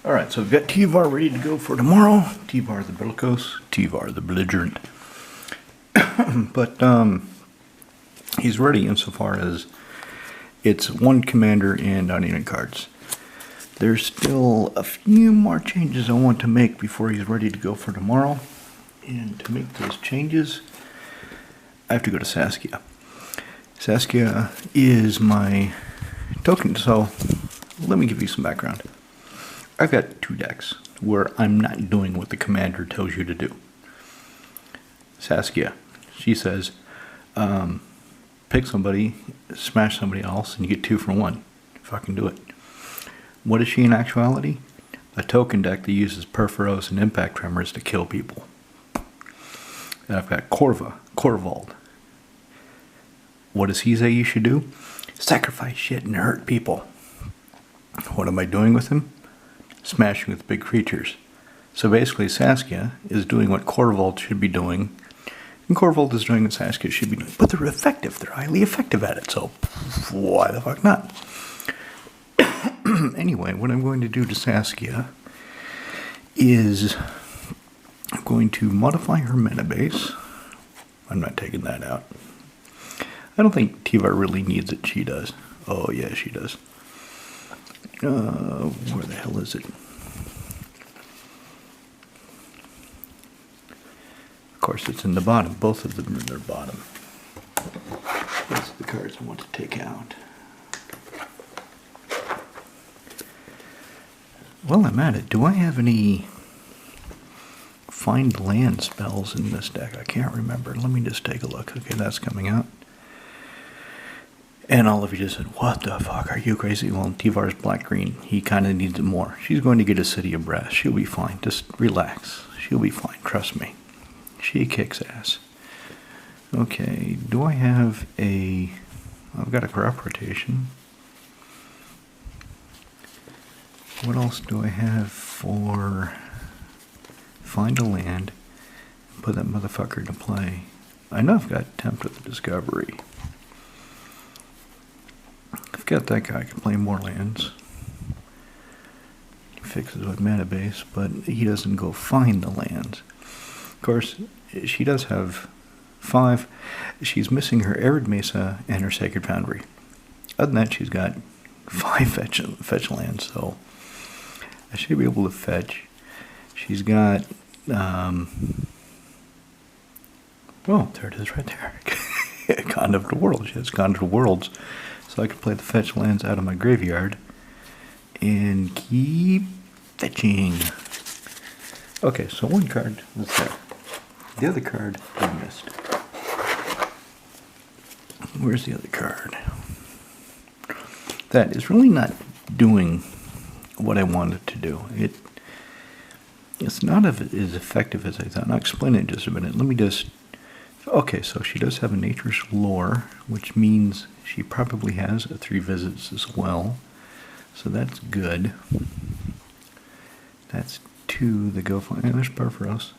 Alright, so we've got Tyvar ready to go for tomorrow. Tyvar the bellicose, Tyvar the belligerent. But he's ready insofar as it's one commander and non-unit cards. There's still a few more changes I want to make before he's ready to go for tomorrow. And to make those changes, I have to go to Saskia. Saskia is my token, so let me give you some background. I've got two decks where I'm not doing what the commander tells you to do. Saskia, she says, pick somebody, smash somebody else, and you get 2 for 1. Fucking do it. What is she in actuality? A token deck that uses Perforos and Impact Tremors to kill people. And I've got Corvald. What does he say you should do? Sacrifice shit and hurt people. What am I doing with him? Smashing with big creatures. So basically Saskia is doing what Corvald should be doing, and Corvald is doing what Saskia should be doing. But they're effective. They're highly effective at it, so why the fuck not? Anyway, what I'm going to do to Saskia is I'm going to modify her mana base. I'm not taking that out. I don't think Tyvar really needs it. She does. Oh yeah, she does. Where the hell is it? Of course, it's in the bottom. Both of them are in their bottom. That's the cards I want to take out. Well, I'm at it. Do I have any find land spells in this deck? I can't remember. Let me just take a look. Okay, that's coming out. And all of you just said, what the fuck, are you crazy? Well, Tyvar's black-green. He kind of needs it more. She's going to get a City of Brass. She'll be fine. Just relax. She'll be fine. Trust me. She kicks ass. Okay, do I have a... I've got a crop rotation. What else do I have for... Find a land. Put that motherfucker to play. I know I've got Tempt with the Discovery. I've got that guy can play more lands. He fixes with mana base, but he doesn't go find the lands. Of course, she does have 5. She's missing her Arid Mesa and her Sacred Foundry. Other than that, she's got 5 fetch lands, so I should be able to fetch. She's got, well, there it is right there. Conduit of the Worlds. She has Conduit of Worlds. So I can play the fetch lands out of my graveyard and keep fetching. Okay, so one card was there. The other card I missed. Where's the other card? That is really not doing what I wanted to do. It's not as effective as I thought. I'll explain it in just a minute. Let me just... Okay, so she does have a Nature's Lore, which means she probably has a 3 visits as well. So that's good. That's 2 that go for... And there's Perforos.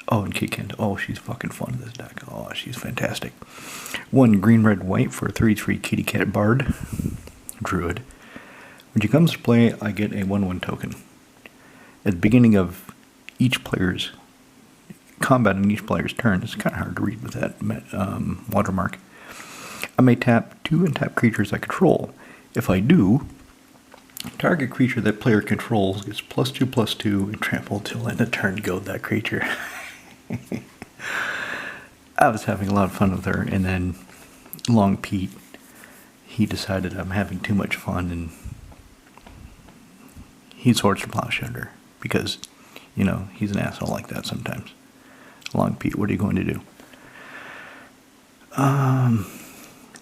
Oh, and Kikend. Oh, she's fucking fun in this deck. Oh, she's fantastic. 1 green, red, white for a 3/3 Kitty Cat Bard. Druid. When she comes to play, I get a 1/1 token. At the beginning of each player's combat in each player's turn. It's kind of hard to read with that watermark. I may tap 2 and tap creatures I control. If I do, target creature that player controls gets +2/+2 and trample till end of turn. Go that creature. I was having a lot of fun with her, and then Long Pete, he decided I'm having too much fun, and he swords to Plowshander because, you know, he's an asshole like that sometimes. Long Pete, what are you going to do?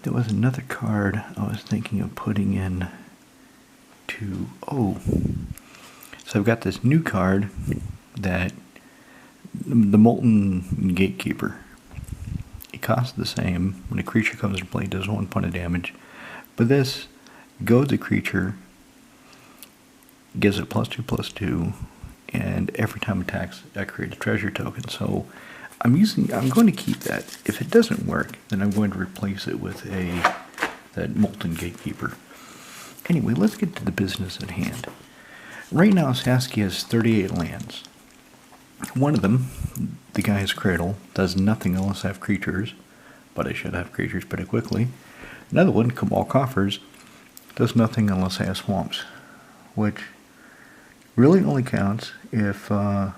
There was another card I was thinking of putting in to... Oh. So I've got this new card that... The Molten Gatekeeper. It costs the same. When a creature comes to play, it does 1 point of damage. But this goes a creature, gives it +2/+2, and every time it attacks, I create a treasure token. So I'm going to keep that. If it doesn't work, then I'm going to replace it with that Molten Gatekeeper. Anyway, let's get to the business at hand. Right now, Saskia has 38 lands. One of them, the guy's cradle, does nothing unless I have creatures, but I should have creatures pretty quickly. Another one, Cabal Coffers, does nothing unless I have swamps, which really only counts if I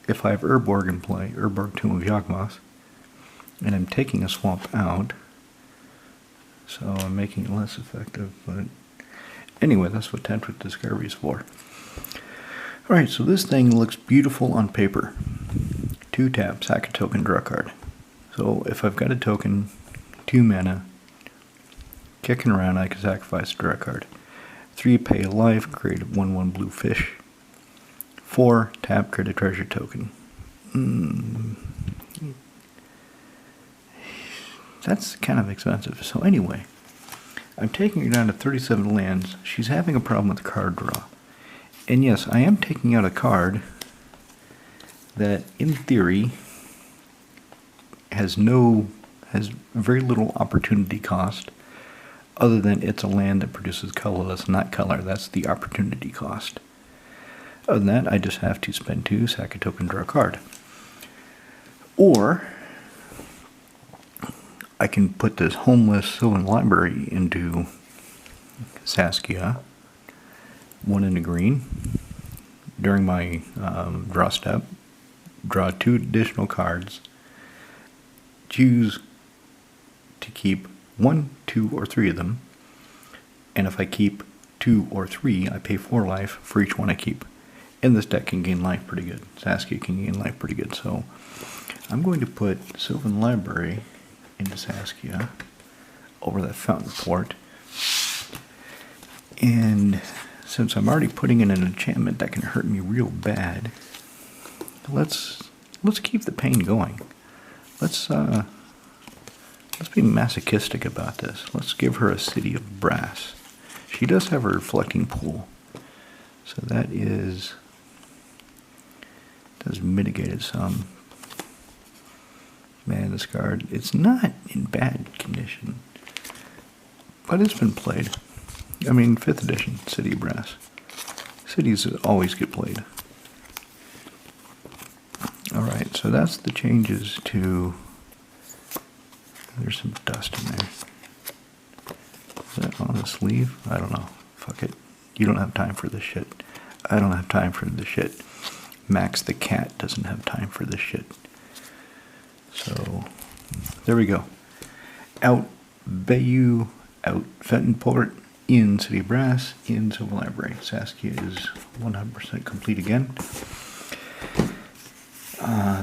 have Urborg in play, Urborg Tomb of Yawgmoth, and I'm taking a swamp out, so I'm making it less effective, but anyway, that's what Tantric Discovery is for. Alright, so this thing looks beautiful on paper. 2 tap, sack a token, draw a card. So if I've got a token, 2 mana, kicking around, I can sacrifice, draw a card. 3, pay a life, create a 1/1 blue fish. 4, tap, create a treasure token. That's kind of expensive. So anyway, I'm taking her down to 37 lands. She's having a problem with card draw. And yes, I am taking out a card that, in theory, has very little opportunity cost, other than it's a land that produces colorless, not color. That's the opportunity cost. Other than that, I just have to spend 2, sack a token, draw a card. Or I can put this homeless Sylvan Library into Saskia, 1 in a green. During my draw step, draw 2 additional cards. Choose to keep 1, 2, or 3 of them. And if I keep 2 or 3, I pay 4 life for each one I keep. And this deck can gain life pretty good. Saskia can gain life pretty good. So I'm going to put Sylvan Library into Saskia over that Fountain Port. And since I'm already putting in an enchantment that can hurt me real bad, let's keep the pain going. Let's be masochistic about this. Let's give her a City of Brass. She does have a reflecting pool, so that does mitigate it some. Man, this card, it's not in bad condition, but it's been played. I mean, 5th edition, City of Brass. Cities always get played. Alright, so that's the changes to... There's some dust in there. Is that on the sleeve? I don't know. Fuck it. You don't have time for this shit. I don't have time for this shit. Max the cat doesn't have time for this shit. So, there we go. Out Bayou, out Fountain Port, in City of Brass, in Sylvan Library. Saskia is 100% complete again.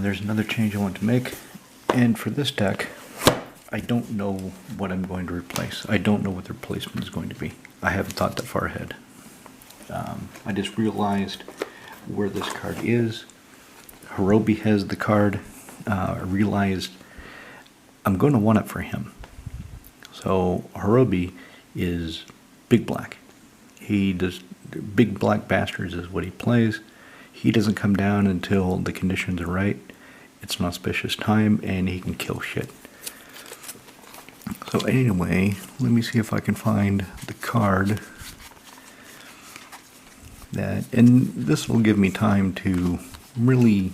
There's another change I want to make. And for this deck, I don't know what I'm going to replace. I don't know what the replacement is going to be. I haven't thought that far ahead. I just realized where this card is. Horobi has the card. I realized I'm going to want it for him. So Horobi is big black. He does big black bastards is what he plays. He doesn't come down until the conditions are right. It's an auspicious time, and he can kill shit. So anyway, let me see if I can find the card that, and this will give me time to really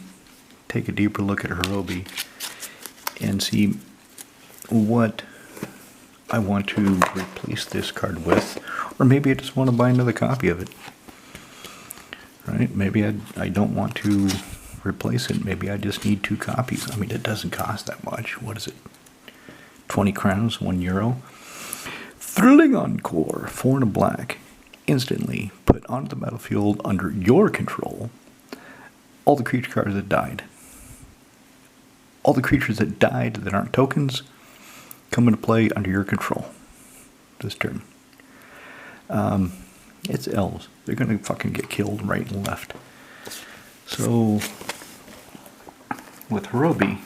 take a deeper look at Horobi and see what I want to replace this card with, or maybe I just want to buy another copy of it. Right? Maybe I don't want to replace it. Maybe I just need 2 copies. I mean, it doesn't cost that much. What is it? 20 crowns, €1. Thrilling Encore, 4 and a black. Instantly put onto the battlefield under your control all the creature cards that died. All the creatures that died that aren't tokens come into play under your control this turn. It's elves. They're going to fucking get killed right and left. So, with Horobi,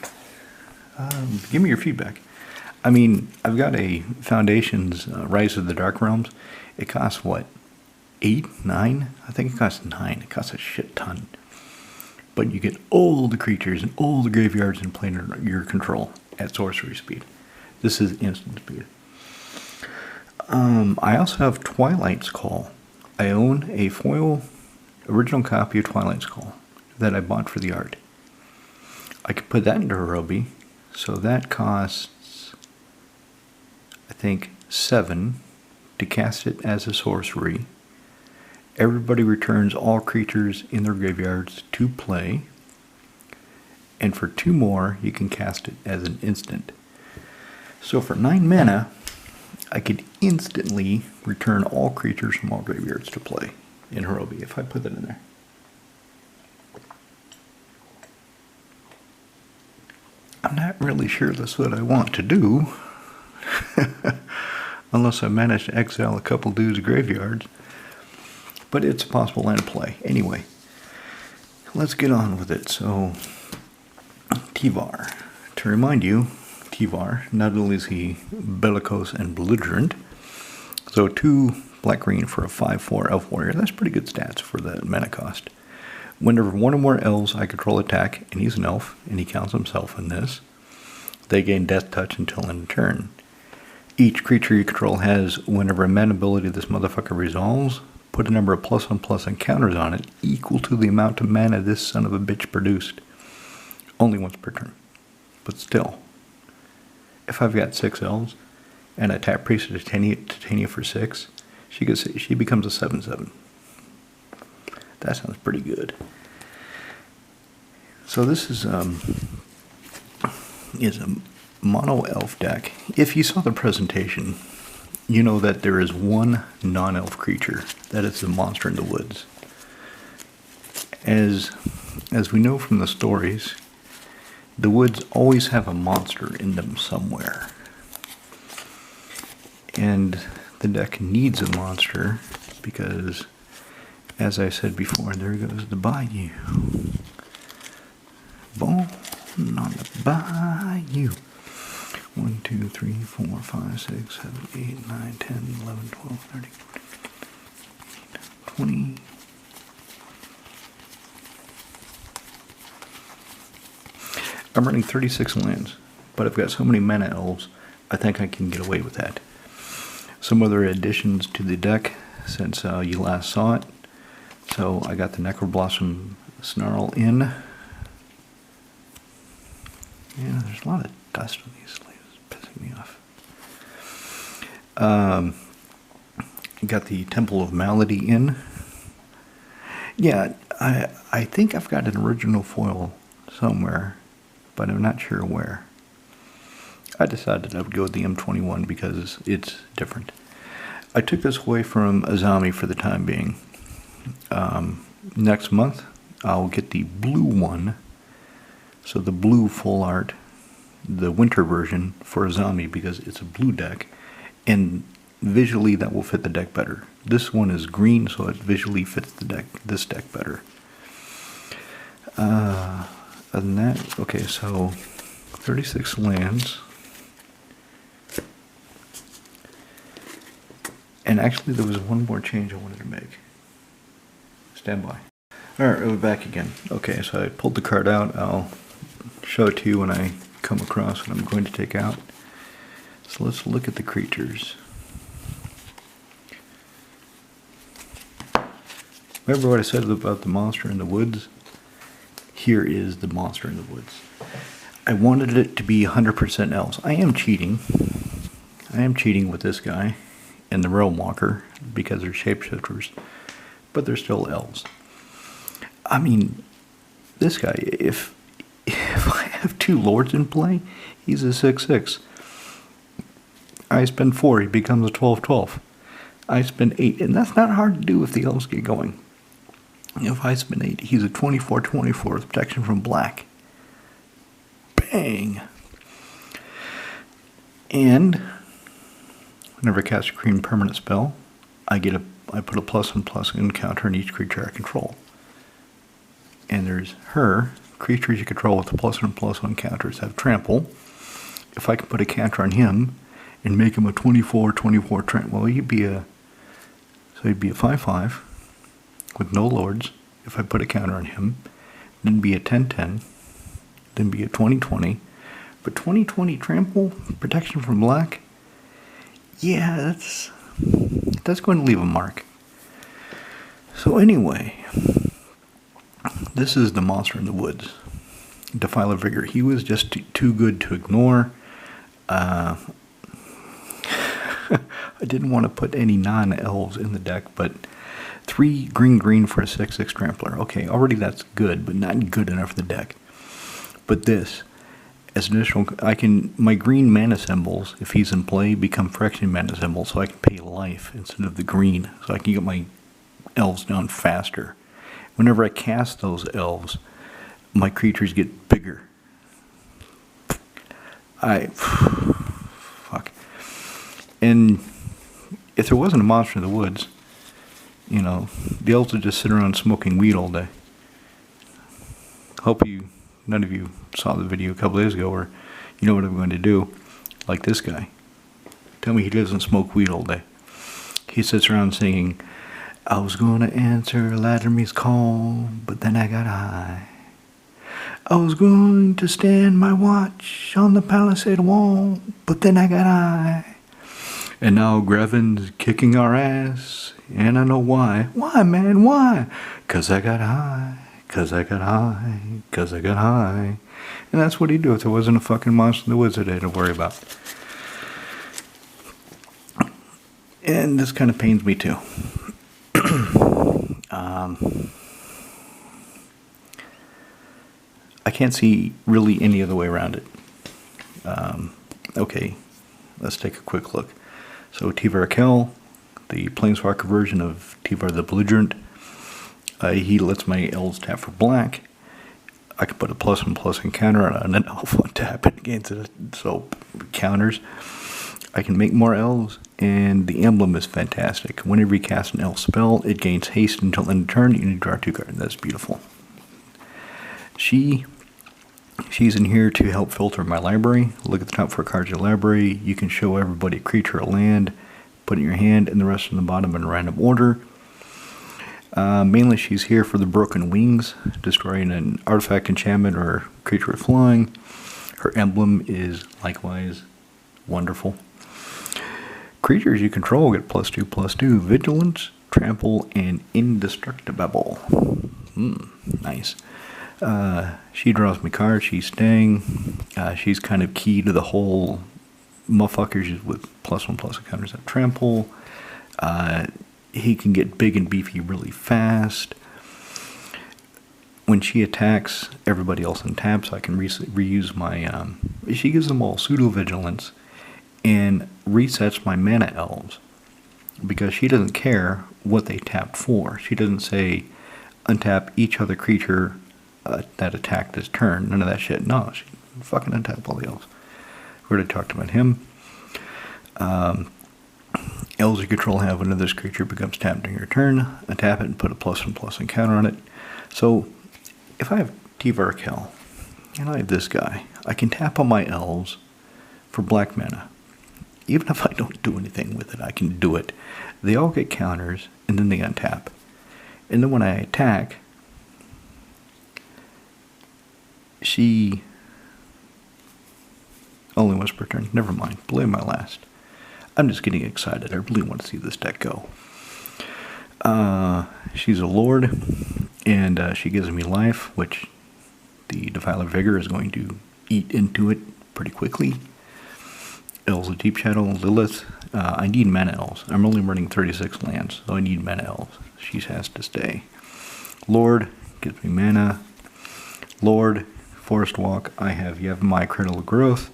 give me your feedback. I mean, I've got a Foundations Rise of the Dark Realms. It costs what? 8? 9? I think it costs 9. It costs a shit ton. But you get all the creatures and all the graveyards in play under your control at sorcery speed. This is instant speed. I also have Twilight's Call. I own a foil original copy of Twilight's Call that I bought for the art. I could put that into Horobi, so that costs, I think, 7 to cast it as a sorcery. Everybody returns all creatures in their graveyards to play, and for 2 more, you can cast it as an instant. So for 9 mana, I could instantly return all creatures from all graveyards to play in Horobi if I put that in there. I'm not really sure that's what I want to do. Unless I manage to exile a couple dudes' graveyards. But it's a possible land play. Anyway, let's get on with it. So, Tyvar. To remind you, Tyvar, not only is he bellicose and belligerent, so 2 black-green for a 5/4 elf warrior. That's pretty good stats for the mana cost. Whenever 1 or more elves I control attack, and he's an elf, and he counts himself in this, they gain Death Touch until end of turn. Each creature you control has, whenever a mana ability this motherfucker resolves, put a number of +1/+1 encounters on it equal to the amount of mana this son of a bitch produced. Only once per turn. But still, if I've got 6 elves, and I tap Priest of Titania for 6, she becomes a 7/7. That sounds pretty good. So this is a mono elf deck. If you saw the presentation, you know that there is one non-elf creature. That is the monster in the woods. As we know from the stories, the woods always have a monster in them somewhere. And the deck needs a monster because, as I said before, there goes the bayou. Born on the bayou. 1, 2, 3, 4, 5, 6, 7, 8, 9, 10, 11, 12, 13, 20. I'm running 36 lands, but I've got so many mana elves, I think I can get away with that. Some other additions to the deck since you last saw it. So I got the Necroblossom Snarl in. Yeah, there's a lot of dust on these sleeves. It's pissing me off. Got the Temple of Malady in. Yeah, I think I've got an original foil somewhere, but I'm not sure where. I decided I would go with the M21 because it's different. I took this away from Azami for the time being. Next month, I'll get the blue one. So the blue full art, the winter version for Azami because it's a blue deck. And visually that will fit the deck better. This one is green, so it visually fits the deck, this deck better. Other than that, okay, so 36 lands. And actually there was one more change I wanted to make. Stand by. Alright, we're back again. Okay, so I pulled the card out. I'll show it to you when I come across what I'm going to take out. So let's look at the creatures. Remember what I said about the monster in the woods? Here is the monster in the woods. I wanted it to be 100% elves. I am cheating. I am cheating with this guy and the Realm Walker because they're shapeshifters, but they're still elves. I mean, this guy, if I have 2 lords in play, he's a 6/6. I spend 4, he becomes a 12/12. I spend 8, and that's not hard to do if the elves get going. If I spend 8, he's a 24/24 with protection from black. Bang! And whenever I cast a green permanent spell, I put a +1/+1 encounter on each creature I control. And there's her. Creatures you control with the +1/+1 counters have trample. If I can put a counter on him and make him a 24/24 trample, well, he'd be a 5/5 with no lords. If I put a counter on him, then be a 10/10, then be a 20/20. But 20/20 trample, protection from black, yeah, that's going to leave a mark. So anyway, this is the monster in the woods. Defiler Vigor. He was just too good to ignore. I didn't want to put any non-elves in the deck, but 3 green for a 6/6 trampler. Okay, already that's good, but not good enough for the deck. But this, as an additional, my green mana symbols, if he's in play, become Phyrexian mana symbols, so I can pay life instead of the green, so I can get my elves down faster. Whenever I cast those elves, my creatures get bigger. Fuck. And if there wasn't a monster in the woods, you know, the elves would just sit around smoking weed all day. Hope none of you saw the video a couple days ago, or you know what I'm going to do. Like this guy. Tell me he doesn't smoke weed all day. He sits around singing, I was going to answer Ladrame's call, but then I got high. I was going to stand my watch on the palisade wall, but then I got high. And now Grevin's kicking our ass, and I know why. Why, man, why? 'Cause I got high, 'cause I got high, 'cause I got high. And that's what he'd do if there wasn't a fucking monster in the woods today to worry about. And this kind of pains me too. I can't see really any other way around it. Okay, let's take a quick look. So Tyvar, the Planeswalker version of Tyvar the Belligerent, he lets my elves tap for black. I can put a +1/+1 counter on an elf on tap against it, so counters. I can make more elves, and the emblem is fantastic. Whenever you cast an elf spell, it gains haste until end of turn. You need to draw 2 cards. That's beautiful. She's in here to help filter my library. Look at the top 4 cards of your library. You can show everybody a creature or land, put it in your hand, and the rest on the bottom in random order. Mainly she's here for the Broken Wings, destroying an artifact, enchantment, or creature with flying. Her emblem is likewise wonderful. Creatures you control get +2/+2, vigilance, trample, and indestructible. Nice. She draws me cards. She's staying. She's kind of key to the whole motherfuckers with +1/+1 counters that trample. He can get big and beefy really fast. When she attacks, everybody else untaps. I can reuse my. She gives them all pseudo vigilance and resets my mana elves because she doesn't care what they tapped for. She doesn't say untap each other creature that attacked this turn. None of that shit. No, she fucking untap all the elves. We already talked about him. Elves you control have when this creature becomes tapped during your turn. Untap it and put a +1/+1 counter on it. So if I have Tyvar and I have this guy, I can tap on my elves for black mana. Even if I don't do anything with it, I can do it. They all get counters, and then they untap. And then when I attack, she only once per turn. Never mind. Blame my last. I'm just getting excited. I really want to see this deck go. She's a lord, and she gives me life, which the Defiler Vigor is going to eat into it pretty quickly. Elves of Deep Shadow, Lilith. I need mana elves. I'm only running 36 lands, so I need mana elves. She has to stay. Lord gives me mana. Lord, Forest Walk. I have Yevmai, Cradle of Growth.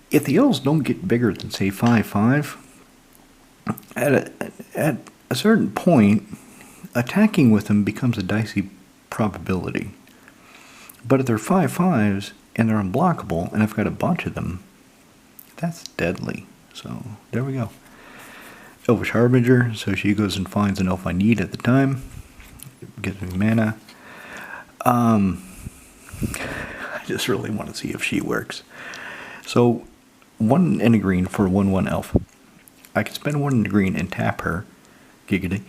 If the elves don't get bigger than, say, 5/5, at a certain point, attacking with them becomes a dicey probability. But if they're 5/5s and they're unblockable, and I've got a bunch of them, that's deadly. So, there we go. Elvish Harbinger, so she goes and finds an elf I need at the time. Gives me mana. I just really want to see if she works. So, 1 and a green for a 1/1 elf. I can spend 1 in the green and tap her, giggity,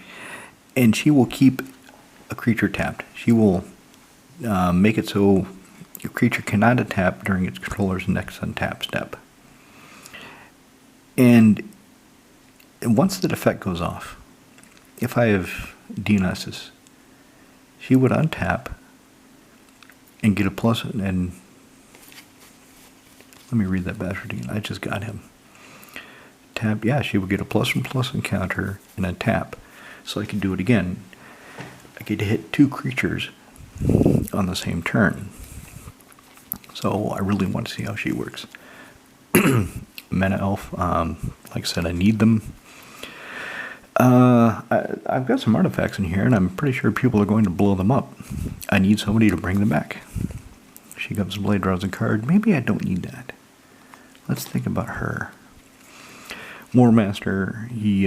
and she will keep a creature tapped. She will make it so your creature cannot untap during its controller's next untap step. And once the effect goes off, if I have Dionysus, she would untap and get a plus, and let me read that bastard again. I just got him. Tap, yeah, she would get a +1/+1 encounter and a tap. So I can do it again. I get to hit 2 creatures on the same turn. So I really want to see how she works. Mana Elf, like I said, I need them. I've got some artifacts in here, and I'm pretty sure people are going to blow them up. I need somebody to bring them back. She comes to play, draws a card. Maybe I don't need that. Let's think about her. War Master, he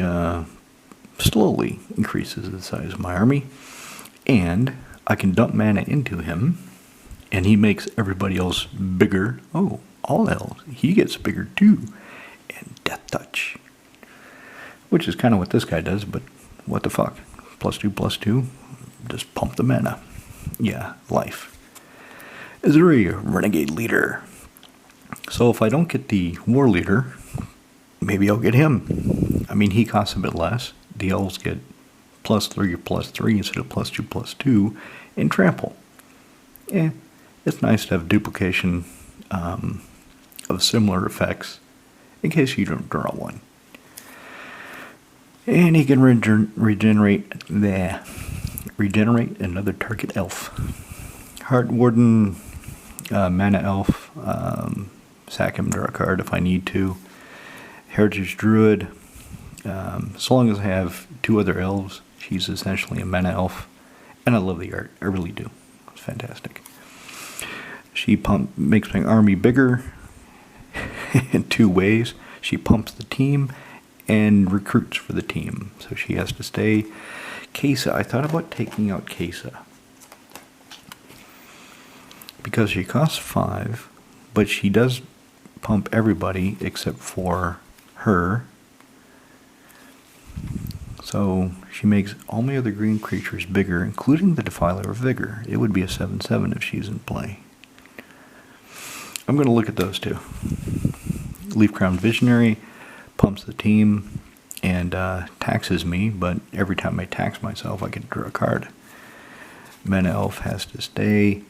slowly increases the size of my army, and I can dump mana into him, and he makes everybody else bigger. Oh, all elves. He gets bigger too. And Death Touch. Which is kind of what this guy does, but what the fuck? +2/+2. Just pump the mana. Yeah, life. Azuri, Renegade Leader. So if I don't get the War Leader, maybe I'll get him. I mean, he costs a bit less. The elves get +3/+3 instead of +2/+2 and trample. It's nice to have duplication of similar effects in case you don't draw one. And he can regenerate another target elf. Heart Warden, Mana Elf, sack him, draw a card if I need to. Heritage Druid, so long as I have 2 other elves, she's essentially a Mana Elf. And I love the art, I really do. It's fantastic. She makes my army bigger in 2 ways. She pumps the team and recruits for the team. So she has to stay. Kesa, I thought about taking out Kesa, because she costs 5, but she does pump everybody except for her. So she makes all my other green creatures bigger, including the Defiler of Vigor. It would be a 7/7 if she's in play. I'm going to look at those 2. Leaf Crown Visionary pumps the team and taxes me, but every time I tax myself, I get to draw a card. Mana Elf has to stay.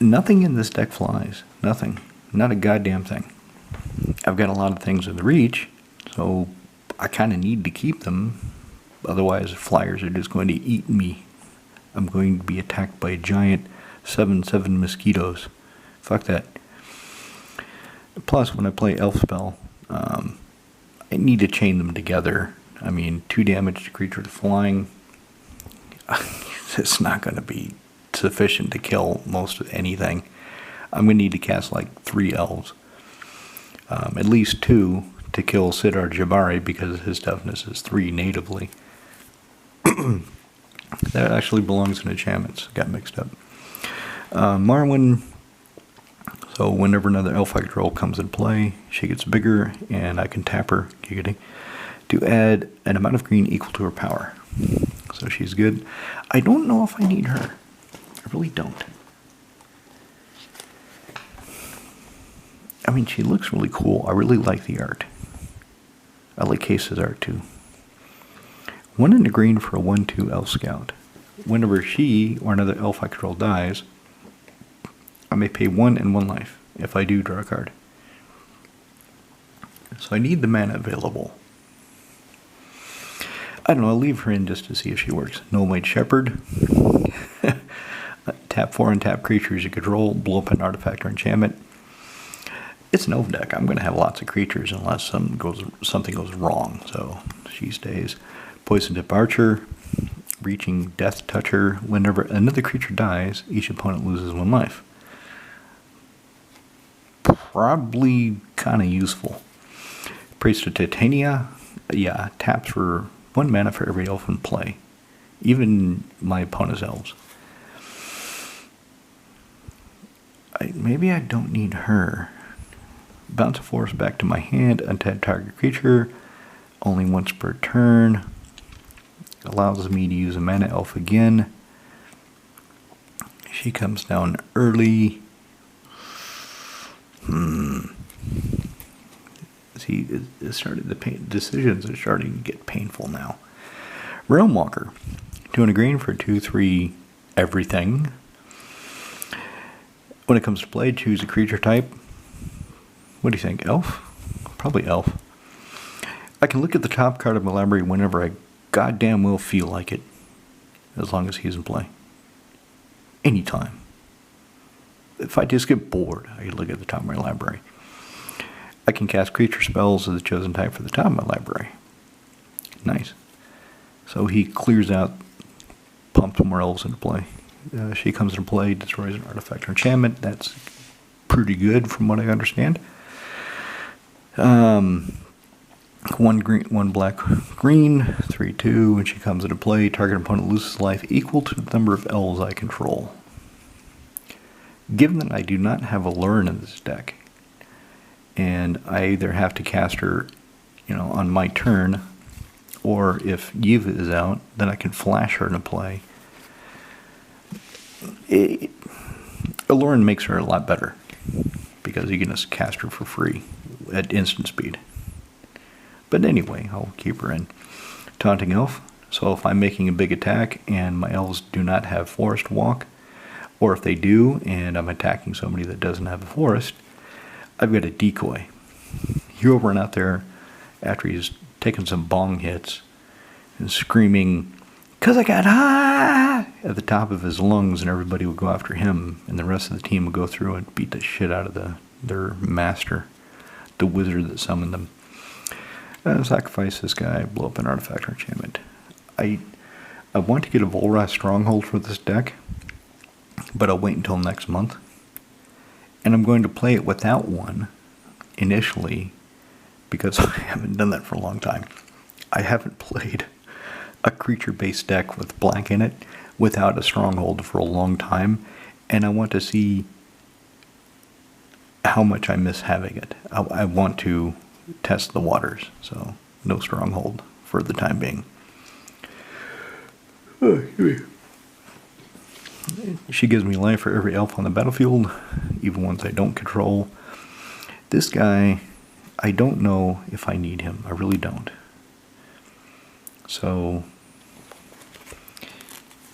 Nothing in this deck flies. Nothing. Not a goddamn thing. I've got a lot of things in the reach, so I kind of need to keep them. Otherwise, flyers are just going to eat me. I'm going to be attacked by giant 7/7 mosquitoes. Fuck that. Plus, when I play Elf Spell, I need to chain them together. I mean, 2 damage to creatures flying. It's not going to be sufficient to kill most of anything. I'm going to need to cast like 3 elves. At least 2 to kill Sidar Jabari, because his toughness is 3 natively. That actually belongs in enchantments. Got mixed up. Marwyn. So whenever another elf I control comes in play, she gets bigger, and I can tap her, giggity, to add an amount of green equal to her power. So she's good. I don't know if I need her. I really don't. I mean, she looks really cool. I really like the art. I like Case's art too. 1 in the green for a 1/2 elf scout. Whenever she or another elf I control dies, I may pay 1 and 1 life if I do draw a card. So I need the mana available. I don't know, I'll leave her in just to see if she works. Nomade Shepherd. Tap 4 and tap creatures you control, blow up an artifact or enchantment. It's an elf deck. I'm going to have lots of creatures unless something goes wrong. So she stays. Poison Tip Archer. Reaching Death Toucher. Whenever another creature dies, each opponent loses 1 life. Probably kind of useful. Priest of Titania. Yeah, taps for 1 mana for every elf in play. Even my opponent's elves. Maybe I don't need her. Bounce a force back to my hand. Untap target creature. Only once per turn. Allows me to use a mana elf again. She comes down early. See, decisions are starting to get painful now. Realm Walker. 200 green for 2/3 everything. When it comes to play, choose a creature type. What do you think? Elf? Probably elf. I can look at the top card of my library whenever I goddamn well feel like it. As long as he's in play. Anytime. If I just get bored, I can look at the top of my library. I can cast creature spells as the chosen type for the top of my library. Nice. So he clears out, pumps more elves into play. She comes into play, destroys an artifact or enchantment. That's pretty good from what I understand. One green, one black, green, 3/2. When she comes into play, target opponent loses life equal to the number of elves I control. Given that I do not have a learn in this deck, and I either have to cast her, on my turn, or if Yiva is out, then I can flash her into play. Alluring makes her a lot better because you can just cast her for free at instant speed. But anyway, I'll keep her in. Taunting Elf. So if I'm making a big attack and my elves do not have Forest Walk, or if they do and I'm attacking somebody that doesn't have a forest, I've got a decoy. He'll run out there after he's taken some bong hits and screaming, "'Cause I got high!" at the top of his lungs, and everybody would go after him, and the rest of the team would go through and beat the shit out of their master, the wizard that summoned them. Sacrifice this guy, blow up an artifact or enchantment. I want to get a Volrath Stronghold for this deck, but I'll wait until next month. And I'm going to play it without one initially because I haven't done that for a long time. I haven't played a creature-based deck with black in it without a stronghold for a long time, and I want to see how much I miss having it. I want to test the waters, so no stronghold for the time being. She gives me life for every elf on the battlefield, even ones I don't control. This guy, I don't know if I need him. I really don't. So,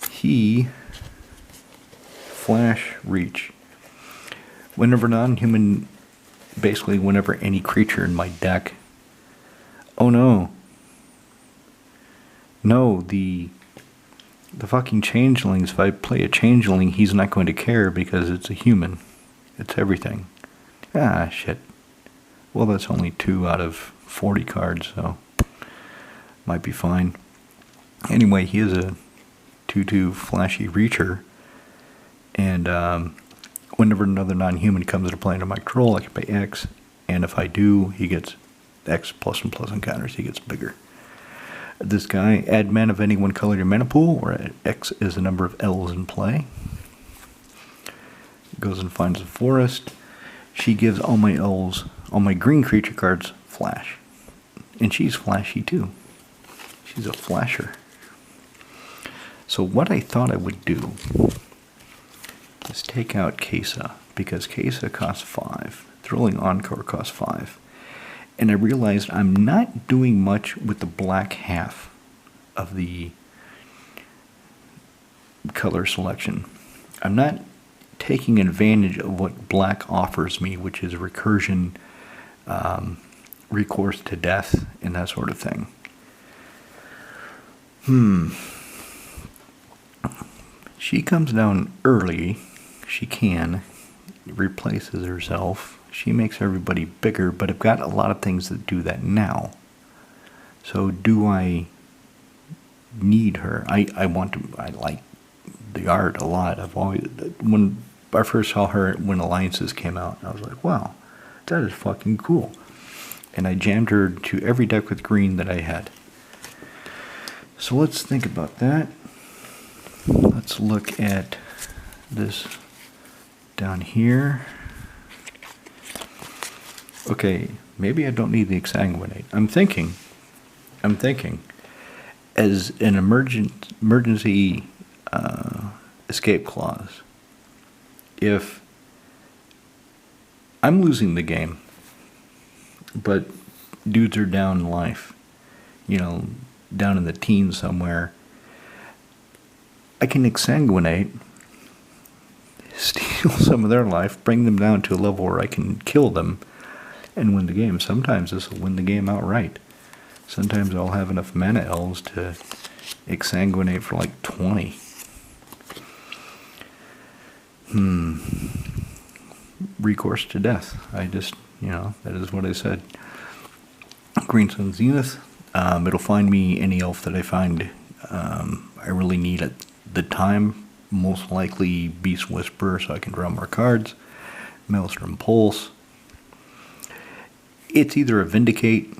he, Flash Reach. Whenever non-human, basically whenever any creature in my deck, oh no. No, the fucking changelings, if I play a changeling, he's not going to care because it's a human. It's everything. Ah, shit. Well, that's only 2 out of 40 cards, so might be fine. Anyway, he is a 2/2 flashy reacher, and whenever another non-human comes into play under my control, I can pay X, and if I do, he gets X plus and plus encounters. He gets bigger. This guy, add mana of any one color to your mana pool, where X is the number of elves in play. Goes and finds a forest. She gives all my elves, all my green creature cards, flash. And she's flashy too. She's a flasher. So what I thought I would do is take out Kesa, because Kesa costs 5. Thrilling Encore costs 5. And I realized I'm not doing much with the black half of the color selection. I'm not taking advantage of what black offers me, which is recursion, recourse to death, and that sort of thing. She comes down early. She can. Replaces herself. She makes everybody bigger, but I've got a lot of things that do that now. So do I need her? I like the art a lot. When I first saw her when Alliances came out, I was like, wow, that is fucking cool. And I jammed her to every deck with green that I had. So let's think about that. Let's look at this down here. Okay, maybe I don't need the Exsanguinate. I'm thinking, as an emergency escape clause, if I'm losing the game, but dudes are down in life, down in the teens somewhere, I can exsanguinate, steal some of their life, bring them down to a level where I can kill them and win the game. Sometimes this will win the game outright. Sometimes I'll have enough mana elves to exsanguinate for like 20. Recourse to death. I just, that is what I said. Green Sun Zenith. It'll find me any elf that I find I really need at the time. Most likely Beast Whisperer, so I can draw more cards. Maelstrom Pulse. It's either a Vindicate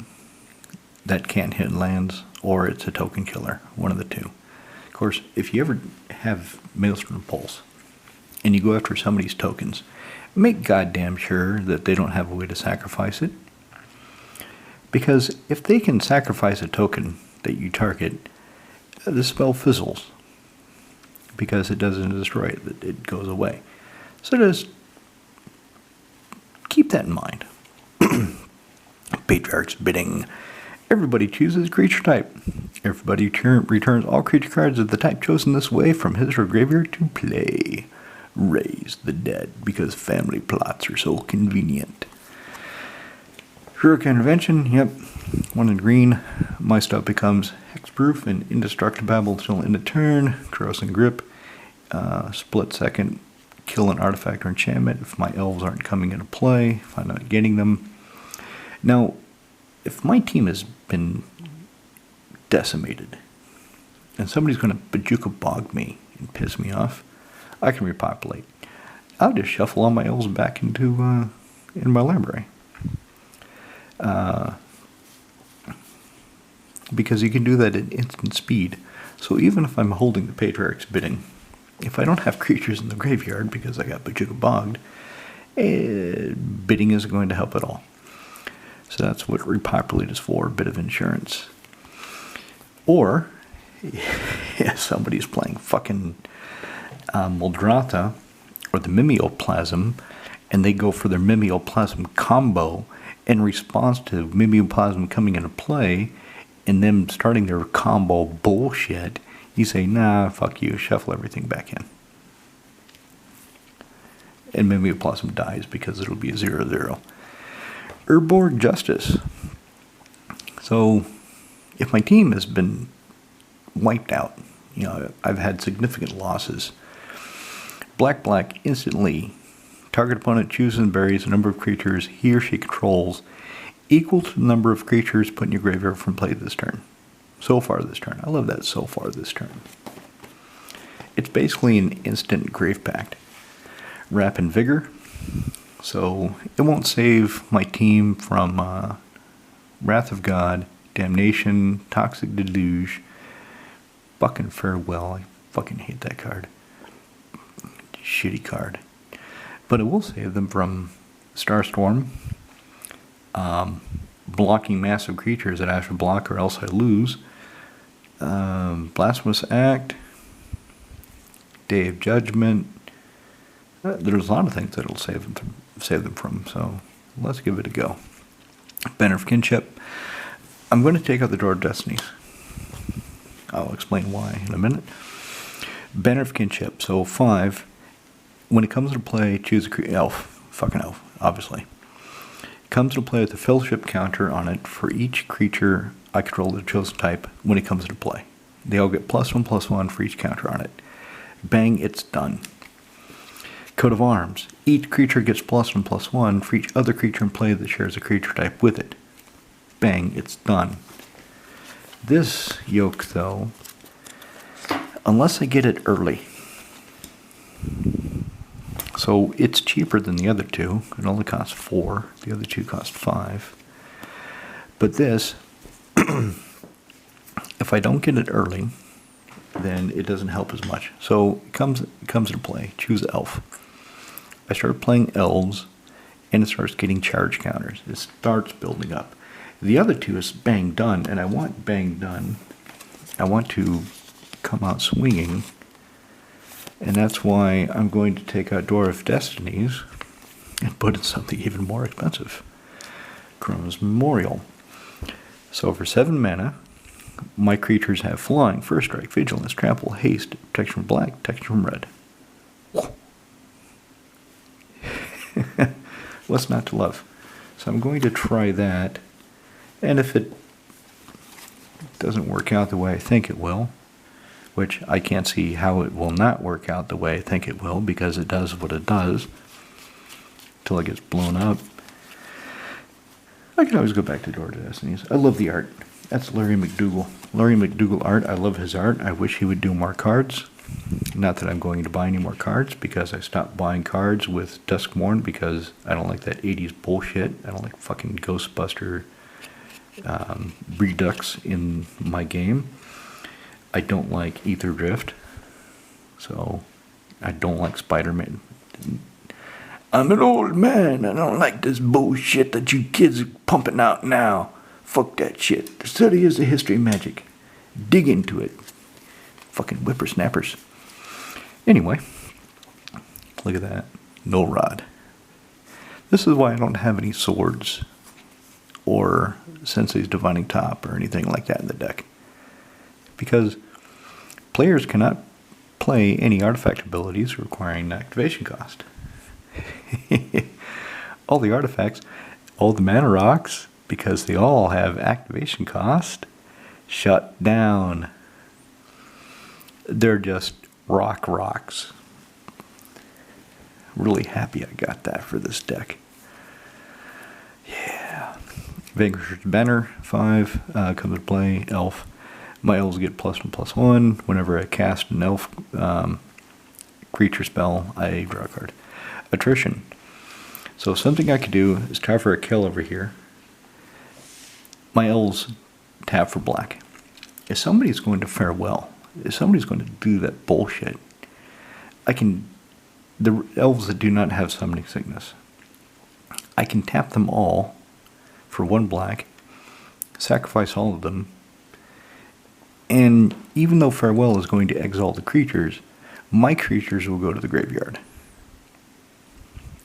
that can't hit lands, or it's a token killer. One of the two. Of course, if you ever have Maelstrom Pulse, and you go after somebody's tokens, make goddamn sure that they don't have a way to sacrifice it. Because if they can sacrifice a token that you target, the spell fizzles. Because it doesn't destroy it, it goes away. So just keep that in mind. Patriarch's Bidding. Everybody chooses creature type. Everybody returns all creature cards of the type chosen this way from his or graveyard to play. Raise the dead, because family plots are so convenient. Heroic Intervention, yep. 1 in green. My stuff becomes hexproof and indestructible until end of turn. Corrosive Grip. Split second. Kill an artifact or enchantment if my elves aren't coming into play, if I'm not getting them. Now, if my team has been decimated, and somebody's going to Bajuka Bog me and piss me off, I can repopulate. I'll just shuffle all my elves back into in my library. Because you can do that at instant speed. So even if I'm holding the Patriarch's Bidding, if I don't have creatures in the graveyard because I got Bajuka Bogged, bidding isn't going to help at all. So that's what repopulate is for, a bit of insurance. Or, if somebody's playing fucking Moldrata or the Mimeoplasm, and they go for their Mimeoplasm combo in response to Mimeoplasm coming into play, and them starting their combo bullshit, you say, nah, fuck you, shuffle everything back in. And Mimeoplasm dies because it'll be a 0/0. Urborg Justice. So, if my team has been wiped out, I've had significant losses. Black, instantly. Target opponent chooses and buries a number of creatures he or she controls equal to the number of creatures put in your graveyard from play this turn. So far this turn. I love that so far this turn. It's basically an instant Grave Pact. Wrap and Vigor. So it won't save my team from Wrath of God, Damnation, Toxic Deluge, fucking Farewell. I fucking hate that card. Shitty card. But it will save them from Starstorm, blocking massive creatures that I have to block or else I lose, Blasphemous Act, Day of Judgment. There's a lot of things that will save them from, so let's give it a go. Banner of Kinship. I'm going to take out the Door of Destinies. I'll explain why in a minute. Banner of Kinship. So 5. When it comes to play, choose a elf. Fucking elf, obviously. Comes to play with a fellowship counter on it for each creature I control the chosen type when it comes to play. They all get +1/+1 for each counter on it. Bang, it's done. Coat of Arms. Each creature gets +1/+1 for each other creature in play that shares a creature type with it. Bang, it's done. This yoke, though, unless I get it early. So it's cheaper than the other two. It only costs 4. The other two cost 5. But this, if I don't get it early, then it doesn't help as much. So it comes into play. Choose elf. I start playing elves, and it starts getting charge counters. It starts building up. The other two is bang done, and I want bang done. I want to come out swinging. And that's why I'm going to take out Door of Destinies and put in something even more expensive. Chronos Memorial. So for 7 mana, my creatures have flying, first strike, vigilance, trample, haste, protection from black, protection from red. What's not to love? So I'm going to try that, and if it doesn't work out the way I think it will, which I can't see how it will not work out the way I think it will, because it does what it does till it gets blown up, I can always go back to Door to Destinies. I love the art. That's Larry McDougall. Larry McDougall art. I love his art. I wish he would do more cards. Not that I'm going to buy any more cards, because I stopped buying cards with Duskmourn because I don't like that 80s bullshit. I don't like fucking Ghostbuster Redux in my game. I don't like Ether Drift. So I don't like Spider-Man. I'm an old man. I don't like this bullshit that you kids are pumping out now. Fuck that shit. The study is the history of magic. Dig into it. Fucking whippersnappers. Anyway, look at that. No rod. This is why I don't have any swords or Sensei's Divining Top or anything like that in the deck. Because players cannot play any artifact abilities requiring an activation cost. All the artifacts, all the mana rocks, because they all have activation cost, shut down. They're just rocks. Really happy I got that for this deck. Yeah. Vanquisher's Banner, 5, comes into play, elf. My elves get +1/+1. Whenever I cast an elf creature spell, I draw a card. Attrition. So something I could do is try for a kill over here. My elves tap for black. If somebody's going to farewell, if somebody's going to do that bullshit, the elves that do not have summoning sickness, I can tap them all for 1 black, sacrifice all of them, and even though farewell is going to exile the creatures, my creatures will go to the graveyard.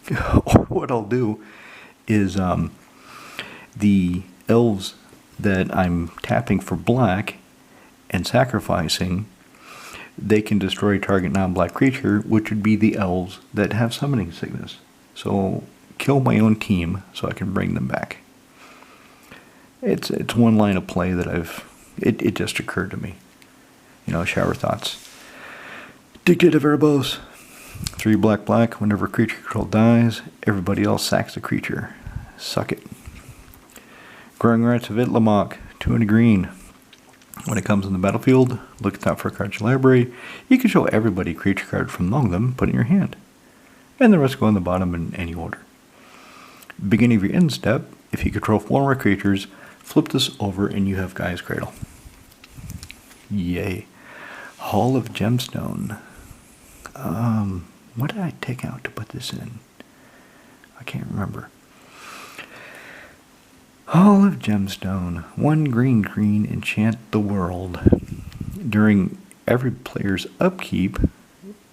Or what I'll do is the elves that I'm tapping for black and sacrificing, they can destroy target non-black creature, which would be the elves that have summoning sickness. So kill my own team so I can bring them back. It's one line of play that it just occurred to me. You know, shower thoughts. Dictative verbose. 3 black. Whenever creature control dies, everybody else sacks the creature. Suck it. Growing Rights of Itlamok, 2 and a green. When it comes in the battlefield, look at the top 4 cards in your library. You can show everybody a creature card from among them, put it in your hand. And the rest go on the bottom in any order. Beginning of your end step, if you control 4 more creatures, flip this over and you have Gaia's Cradle. Yay. Hall of Gemstone. What did I take out to put this in? I can't remember. Hall of Gemstone. 1 green, enchant the world. During every player's upkeep,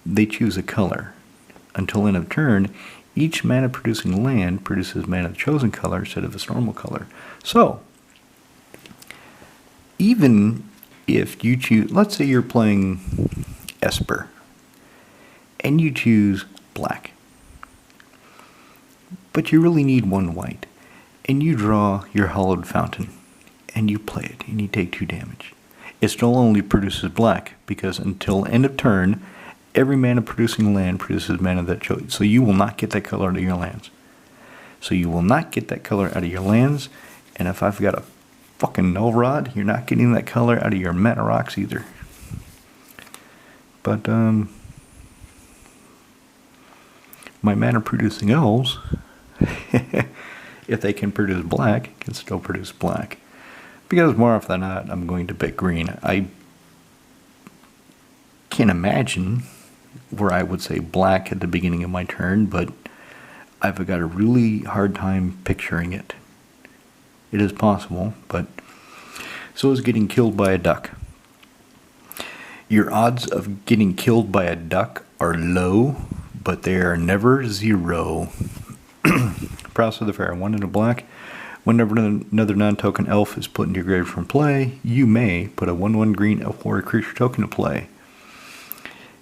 they choose a color. Until end of turn, each mana producing land produces mana of the chosen color instead of its normal color. So, even if you choose, let's say you're playing Esper, and you choose black, but you really need 1 white, and you draw your Hallowed Fountain, and you play it, and you take 2 damage. It still only produces black, because until end of turn, every mana producing land produces mana that chose. So you will not get that color out of your lands. And if I've got a fucking null rod, you're not getting that color out of your mana rocks either. But my mana producing elves, if they can produce black, can still produce black. Because more often than not, I'm going to pick green. I can't imagine where I would say black at the beginning of my turn, but I've got a really hard time picturing it. It is possible, but so is getting killed by a duck. Your odds of getting killed by a duck are low, but they are never 0. Prowess of the Fair, 1 and a black. Whenever another non-token elf is put into your graveyard from play, you may put a 1/1 green elf warrior creature token to play.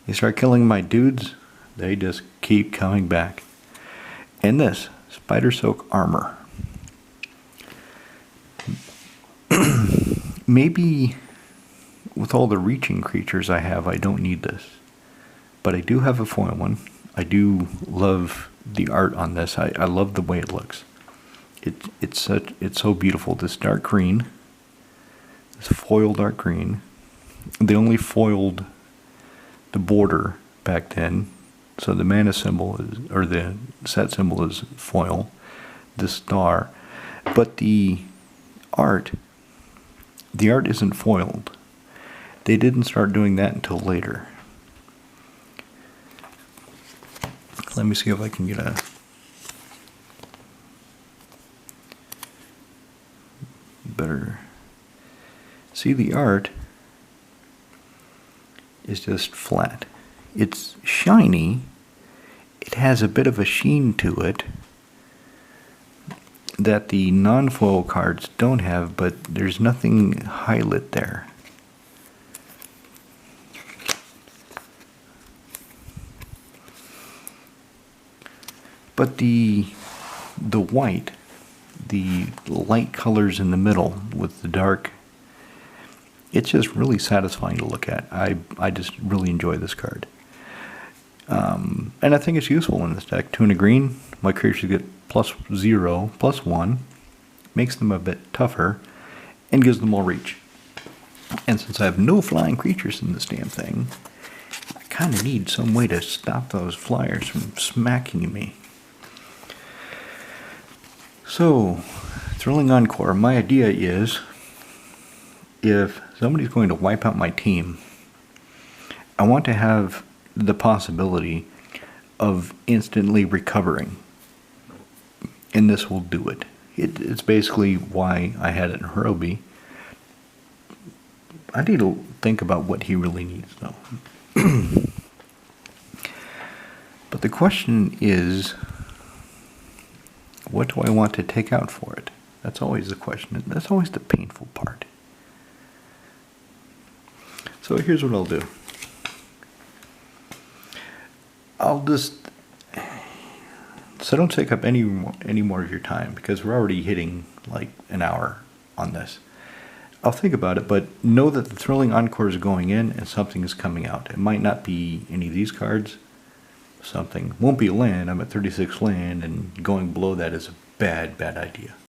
You start killing my dudes, they just keep coming back. And this, Spider Soak Armor. Maybe with all the reaching creatures I have, I don't need this. But I do have a foil one. I do love the art on this. I love the way it looks. It's so beautiful. This dark green, this foil dark green. They only foiled the border back then, so the mana symbol is, or the set symbol is foil, the star, but the art isn't foiled. They didn't start doing that until later. Let me see if I can get a better. See, the art is just flat. It's shiny. It has a bit of a sheen to it that the non-foil cards don't have, but there's nothing highlight there. But the white, the light colors in the middle with the dark, it's just really satisfying to look at. I just really enjoy this card. And I think it's useful in this deck. 2 and a green, my creatures get +0, +1, makes them a bit tougher, and gives them more reach. And since I have no flying creatures in this damn thing, I kind of need some way to stop those flyers from smacking me. So, Thrilling Encore, my idea is, if somebody's going to wipe out my team, I want to have the possibility of instantly recovering. And this will do it. It's basically why I had it in Horobi. I need to think about what he really needs, though. But the question is, what do I want to take out for it? That's always the question. That's always the painful part. So here's what I'll do. So don't take up any more of your time, because we're already hitting like an hour on this. I'll think about it, but know that the Thrilling Encore is going in and something is coming out. It might not be any of these cards. Something won't be land. I'm at 36 land, and going below that is a bad idea.